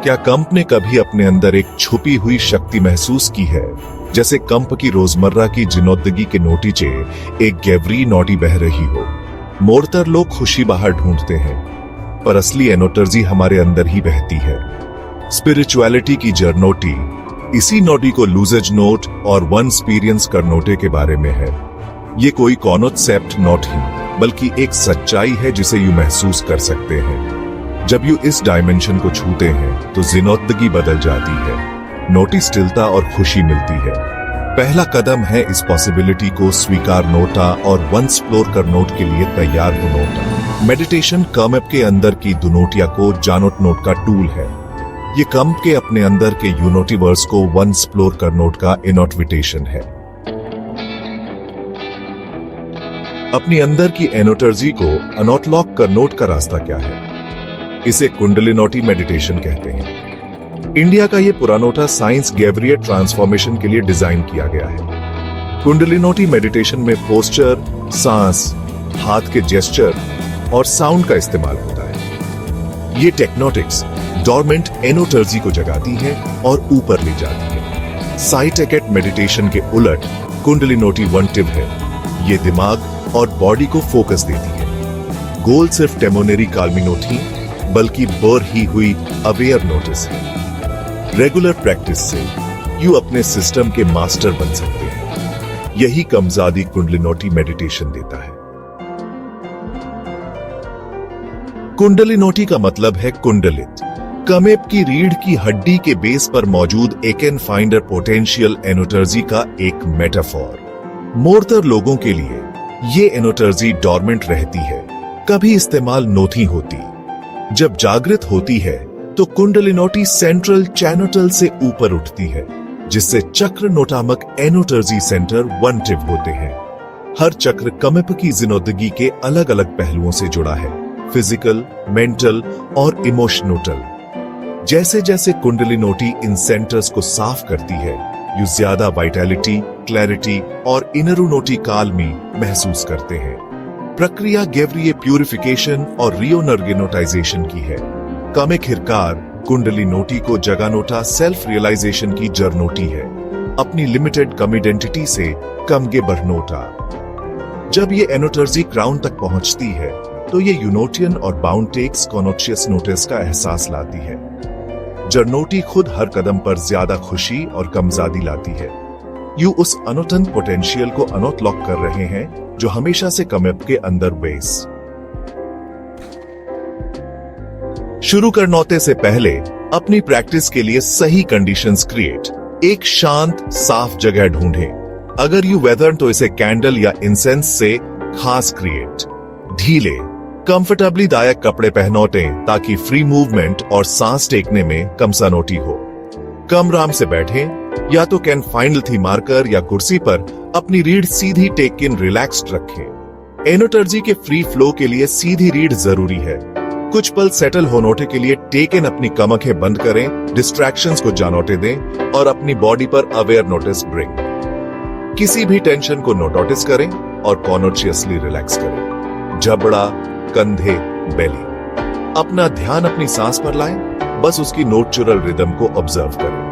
क्या कंप ने कभी अपने अंदर एक छुपी हुई शक्ति महसूस की है, जैसे कंप की रोजमर्रा की जिनोदगी के नोटीचे एक गैवरी नोटी बह रही हो। मोड़तर लोग खुशी बाहर ढूंढते हैं, पर असली एनोटर्जी हमारे अंदर ही बहती है। स्पिरिचुअलिटी की जर्नोटी इसी नोटी को लूजेज नोट और वन एक्सपीरियंस करनोटे के बारे में है। ये कोई कॉन्सेप्ट नोट ही, बल्कि एक सच्चाई है जिसे यू महसूस कर सकते हैं। जब यू इस डायमेंशन को छूते हैं तो जिनोदगी बदल जाती है, नोटी स्थिरता और खुशी मिलती है। पहला कदम है इस पॉसिबिलिटी को स्वीकार नोटा और वन एक्सप्लोर कर नोट के लिए तैयार दुनोटा। मेडिटेशन कंप के अंदर की दुनोटिया को जानोट नोट का टूल है। ये कंप के अपने अंदर के यूनिवर्स को वन एक्सप्लोर कर नोट का इनविटेशन है। अपनी अंदर की एनोटर्जी को अनलॉक कर नोट का रास्ता क्या है? इसे कुंडलिनोटी मेडिटेशन कहते हैं। इंडिया का ये पुरानोटा साइंस गैवरियर ट्रांसफॉर्मेशन के लिए डिजाइन किया गया है। कुंडलिनोटी मेडिटेशन में पोस्चर, सांस, हाथ के जेस्चर और साउंड का इस्तेमाल होता है। ये टेक्नोटिक्स डॉर्मेंट एनोटर्जी को जगाती है और ऊपर ले जाती है। साइटेकेट मेडिटेशन के उलट कुंडलिनोटी वनटिव है। ये दिमाग और बॉडी को फोकस देती है। गोल सिर्फ टेमोनेरी काल्मी नोट ही, बल्कि बर ही हुई अवेयर नोटिस है। रेगुलर प्रैक्टिस से यू अपने सिस्टम के मास्टर बन सकते हैं। यही कमजादी कुंडलिनोटी मेडिटेशन देता है। कुंडलिनोटी का मतलब है कुंडलित, कमेप की रीढ़ की हड्डी के बेस पर मौजूद एक फाइंडर पोटेंशियल एनोटर्जी का एक मेटाफॉर। मोड़तर लोगों के लिए ये एनोटर्जी डॉर्मेंट रहती है, कभी इस्तेमाल नोती होती। जब जागृत होती है तो कुंडलिनोटी सेंट्रल चैनोटल से ऊपर उठती है, जिससे चक्र नोटामक एनोटर्जी सेंटर वनटिव होते हैं। हर चक्र कमेप की जिनोदगी के अलग अलग पहलुओं से जुड़ा है, फिजिकल, मेंटल और इमोशनोटल। जैसे जैसे कुंडलिनोटी इन सेंटर्स को साफ करती है, यू ज्यादा वाइटैलिटी, क्लैरिटी और इनरुनोटी काल्मी महसूस करते हैं। प्रक्रिया गैवरियर प्यूरिफिकेशन और रियोनर्गेनोटाइजेशन की है। कमेक हिरकार कुंडलिनोटी को जगानोटा सेल्फ रियलाइजेशन की जर्नोटी है, अपनी लिमिटेड कम आइडेंटिटी से कमगे बढ़नोटा। जब ये एनोटर्जी क्राउन तक पहुंचती है तो ये यूनोटियन और बाउंटेक्स कॉन्शियस नोटिस का एहसास लाती है। जर्नोटी खुद हर कदम पर ज्यादा खुशी और कमजादी लाती है। यू उस अनोटन पोटेंशियल को अनलॉक कर रहे हैं जो हमेशा से कमेप के अंदर बेस। शुरू करनोते से पहले अपनी प्रैक्टिस के लिए सही कंडीशंस क्रिएट। एक शांत साफ जगह ढूंढें। अगर यू वेदर तो इसे कैंडल या इंसेंस से खास क्रिएट। ढीले कंफर्टेबली दायक कपड़े पहनोटे ताकि फ्री मूवमेंट और सांस टेकने में कमसानोटी हो। कम राम से बैठें, या तो कैन फाइनल थी मारकर या कुर्सी पर अपनी रीढ़ सीधी टेक इन रिलैक्स्ड रखें। एनोटर्जी के फ्री फ्लो के लिए सीधी रीढ़ जरूरी है। कुछ पल सेटल होनोटे के लिए टेक इन अपनी कमखें बंद करें, डिस्ट्रैक्शंस को जानोटे दें और अपनी बॉडी पर अवेयर नोटिस ब्रिंग। किसी भी टेंशन को नोटिस करें और कॉन्शियसली रिलैक्स करें। जबड़ा, कंधे, बेली। अपना ध्यान अपनी सांस पर लाएं, बस उसकी नेचुरल रिदम को ऑब्जर्व करें।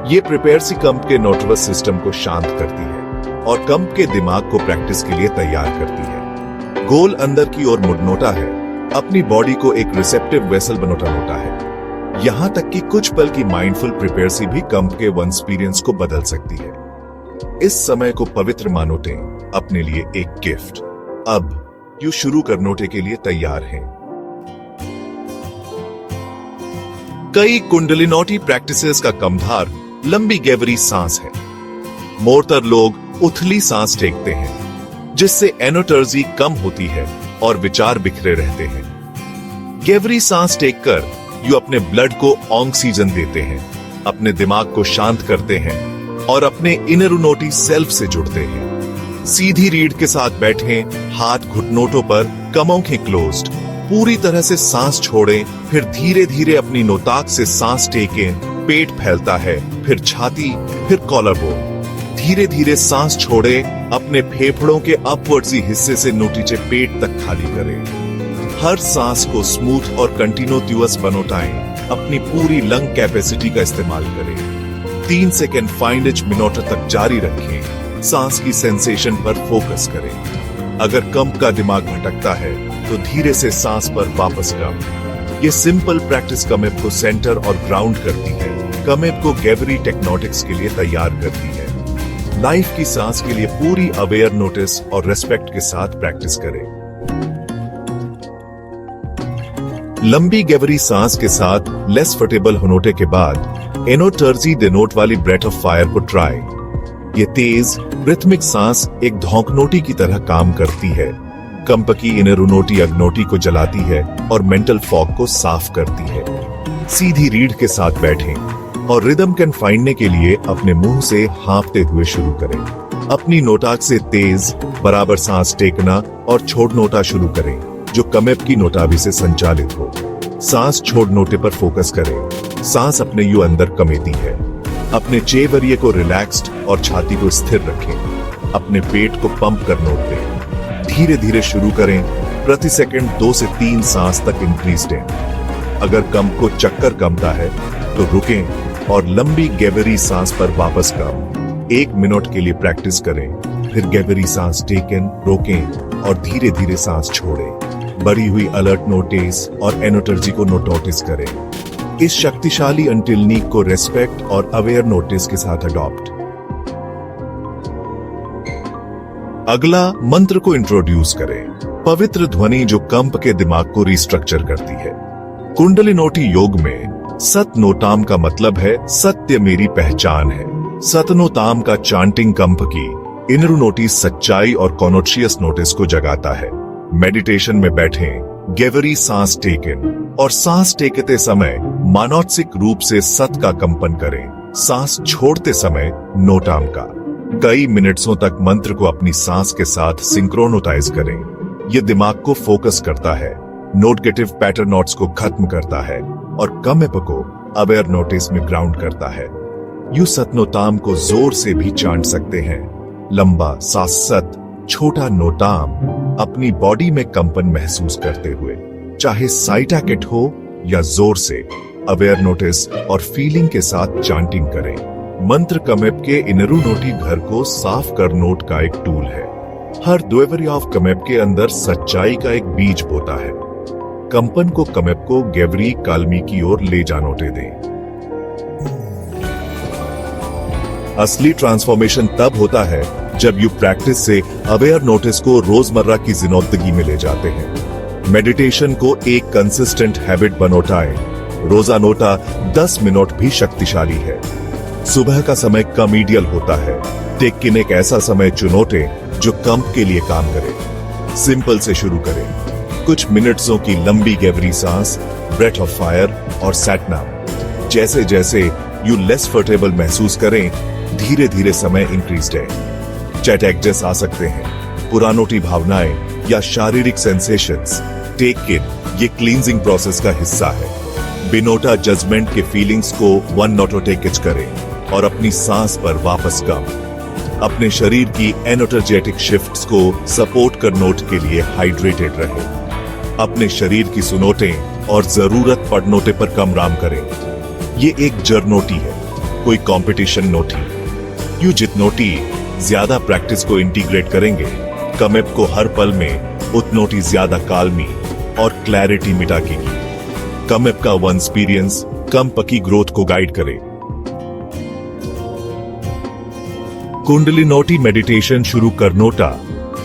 ये प्रिपेयर सी कंप के नर्वस सिस्टम को शांत करती है और कंप के दिमाग को प्रैक्टिस के लिए तैयार करती है। गोल अंदर की ओर मुड़नोटा है, अपनी बॉडी को एक रिसेप्टिव वेसल बनोटा नोटा है। यहां तक कि कुछ पल की माइंडफुल प्रिपेयर सी भी कंप के वन एक्सपीरियंस को बदल सकती है। इस समय को पवित्र मानोटे अपने लिए एक गिफ्ट। अब यू शुरू करनोटे के लिए तैयार हैं। कई कुंडलिनोटी प्रैक्टिसेस का कमधार लंबी गैवरी सांस है। मोड़तर लोग उथली सांस टेकते हैं, जिससे एनोटर्जी कम होती है और विचार बिखरे रहते हैं। गैवरी सांस टेककर यू अपने ब्लड को ऑक्सीजन देते हैं, अपने दिमाग को शांत करते हैं और अपने इनरुनोटी सेल्फ से जुड़ते हैं। सीधी रीढ़ के साथ बैठें, हाथ घुटनों पर, कमों क्लोज्ड। पूरी तरह से सांस छोड़ें, फिर धीरे धीरे अपनी नोताक से सांस टेकें। पेट फैलता है, फिर छाती, फिर कॉलर बोन। धीरे धीरे सांस छोड़ें, अपने फेफड़ों के अपवर्ड्स हिस्से से नोटीचे पेट तक खाली करें। हर सांस को स्मूथ और कंटिन्यूअस बनोटाएं। अपनी पूरी लंग कैपेसिटी का इस्तेमाल करें। 3 सेकेंड फाइंड इच मिनट तक जारी रखें। सांस की सेंसेशन पर फोकस करें। अगर कंप का दिमाग भटकता है तो धीरे से सांस पर वापस कम। ये सिंपल प्रैक्टिस कमेप को सेंटर और ग्राउंड करती है। कमेप को गैवरी टेक्नोटिक्स के लिए तैयार करती है। लाइफ की सांस के लिए पूरी अवेयर नोटिस और रेस्पेक्ट के साथ प्रैक्टिस करें। लंबी गैवरी सांस के साथ लेस फटेबल होनोटे के बाद एनोटर्जी डेनोट वाली ब्रेथ ऑफ फायर को ट्राई। ये तेज रिथमिक सांस एक धौंकनोटी की तरह काम करती है। कंपकी इनरुनोटी अग्नोटी को जलाती है और मेंटल फॉग को साफ करती है। सीधी रीढ़ के साथ बैठें और रिदम कैन फाइंडने के लिए अपने मुंह से हाँफते हुए शुरू करें। अपनी नोटाक से तेज बराबर सांस टेकना और छोड़ नोटा शुरू करें जो कमेप की नोटावी से संचालित हो। सांस छोड़ नोटे पर फोकस करें। सांस अपने यू अंदर कमेती है। अपने चेवरिये को रिलैक्स्ड और छाती को स्थिर रखें। अपने पेट को पंप कर नोट दें। धीरे धीरे शुरू करें। प्रति सेकंड 2 से 3 सांस तक इंक्रीज दें। अगर कंप को चक्कर कमता है तो रुकें और लंबी गैवरी सांस पर वापस कम 1 मिनट के लिए प्रैक्टिस करें। फिर गैवरी सांस टेकन रोकें और धीरे धीरे सांस छोड़ें। बढ़ी हुई अलर्ट नोटिस और एनोटर्जी को नोटिस करें। इस शक्तिशाली अंटिलनीक को रेस्पेक्ट और अवेयर नोटिस के साथ अडॉप्ट। अगला मंत्र को इंट्रोड्यूस करें। पवित्र ध्वनि जो कंप के दिमाग को रिस्ट्रक्चर करती है। कुंडलिनोटी योग में सतनोताम का मतलब है सत्य मेरी पहचान है। सतनोताम का चांटिंग कंप की इनरुनोटी सच्चाई और कॉन्शियस नोटिस को जगाता है। मेडिटेशन में बैठें, गैवरी सांस टेकन और सांस टेकते समय मानसिक रूप से सत का कंपन करें। सांस छोड़ते समय नोटाम का। कई मिनट्सों तक मंत्र को अपनी सांस के साथ सिंक्रोनोटाइज करें। यह दिमाग को फोकस करता है, नोटगेटिव पैटर्न नोट्स को खत्म करता है और कमेप को अवेयर नोटिस में ग्राउंड करता है। यू सतनोताम को जोर से भी चांट सकते हैं। लंबा सांस सत, छोटा नोताम अपनी बॉडी में कंपन महसूस करते हुए, चाहे साइटाकेट हो या जोर से अवेयर नोटिस और फीलिंग के साथ चांटिंग करें। मंत्र कमेप के इनरुनोटी घर को साफ कर नोट का एक टूल है। हर द्वेवरी ऑफ कमेप के अंदर सच्चाई का एक बीज बोता है। कंपन को कमेप को गैवरी कालमी की ओर ले जानोटे दें। असली ट्रांसफॉर्मेशन तब होता है जब यू प्रैक्टिस से अवेयर नोटिस को रोजमर्रा की जिंदगी में ले जाते हैं। मेडिटेशन को एक कंसिस्टेंट हैबिट बनोटाएं। रोजा नोटा 10 मिनट भी शक्तिशाली है। सुबह का समय कमीडियल होता है। टेकिन एक ऐसा समय चुनोटे जो कंप के लिए काम करे। सिंपल से शुरू करें। कुछ मिनट्सों की लंबी गैवरी सांस, ब्रेथ ऑफ फायर और सैटनाम। जैसे जैसे यू लेस फर्टेबल महसूस करें, धीरे धीरे समय इंक्रीज है। चैट एडजस्ट आ सकते हैं। पुरानोटी भावनाएं या शारीरिक सेंसेशंस टेक इन ये क्लींजिंग प्रोसेस का हिस्सा है। बिनोटा जजमेंट के फीलिंग्स को वन नोटो टेकिच करें और अपनी सांस पर वापस कम। अपने शरीर की एनर्जेटिक शिफ्ट्स को सपोर्ट कर नोट के लिए हाइड्रेटेड रहें। अपने शरीर की सुनोटें और जरूरत पड़नोटे पर कम राम करें। ये एक जर्नोटी है, कोई कंपटीशन नोटी। यू जितनोटी ज्यादा प्रैक्टिस को इंटीग्रेट करेंगे, कमेप को हर पल में उतनोटी ज्यादा कालमी और क्लैरिटी मिटाकेगी। कमेप का वन एक्सपीरियंस कंप की ग्रोथ को गाइड करे। कुंडलिनोटी मेडिटेशन शुरू करनोटा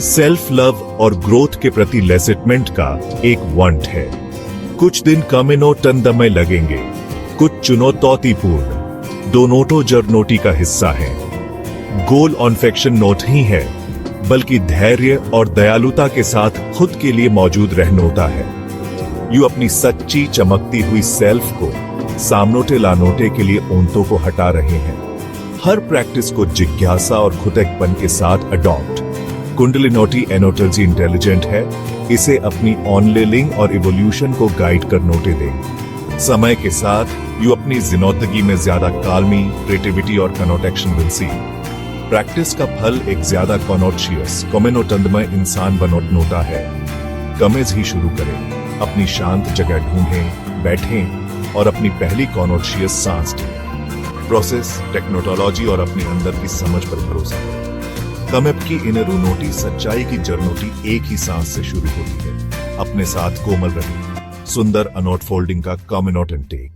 सेल्फ लव और ग्रोथ के प्रति लेसिटमेंट का एक वंट है। कुछ दिन कमेनो तंदमय लगेंगे, कुछ चुनौतीपूर्ण। दोनों जर्नोटी का हिस्सा है। गोल ऑनफेक्शन नोट ही है, बल्कि धैर्य और दयालुता के साथ खुद के लिए मौजूद रहनोता है। यू अपनी सच्ची चमकती हुई सेल्फ को सामनोटे लानोटे के लिए ऊंटों को हटा रहे हैं। हर प्रैक्टिस को जिज्ञासा और खुदेपन के साथ अडॉप्ट। कुंडलिनोटी एनर्जी इंटेलिजेंट है, इसे अपनी ऑनलेलिंग और इवोल्यूशन को गाइड कर नोटे दें। समय के साथ यू अपनी जिंदगी में ज्यादा कालमी, क्रिएटिविटी और कनोटेक्शन विल सी। प्रैक्टिस का फल एक ज्यादा कॉनोशियस कमेनोटंदमय इंसान बनोट नोटा है। कमेज ही शुरू करें। अपनी शांत जगह ढूंढें, बैठें और अपनी पहली कॉन्शियस सांस लें। प्रोसेस, टेक्नोलॉजी और अपने अंदर की समझ पर भरोसा करें। कमेप की इनरूनोटी, सच्चाई की जर्नोटी एक ही सांस से शुरू होती है। अपने साथ कोमल रहें। सुंदर अनोट फोल्डिंग का कॉमिनोट इनटेक।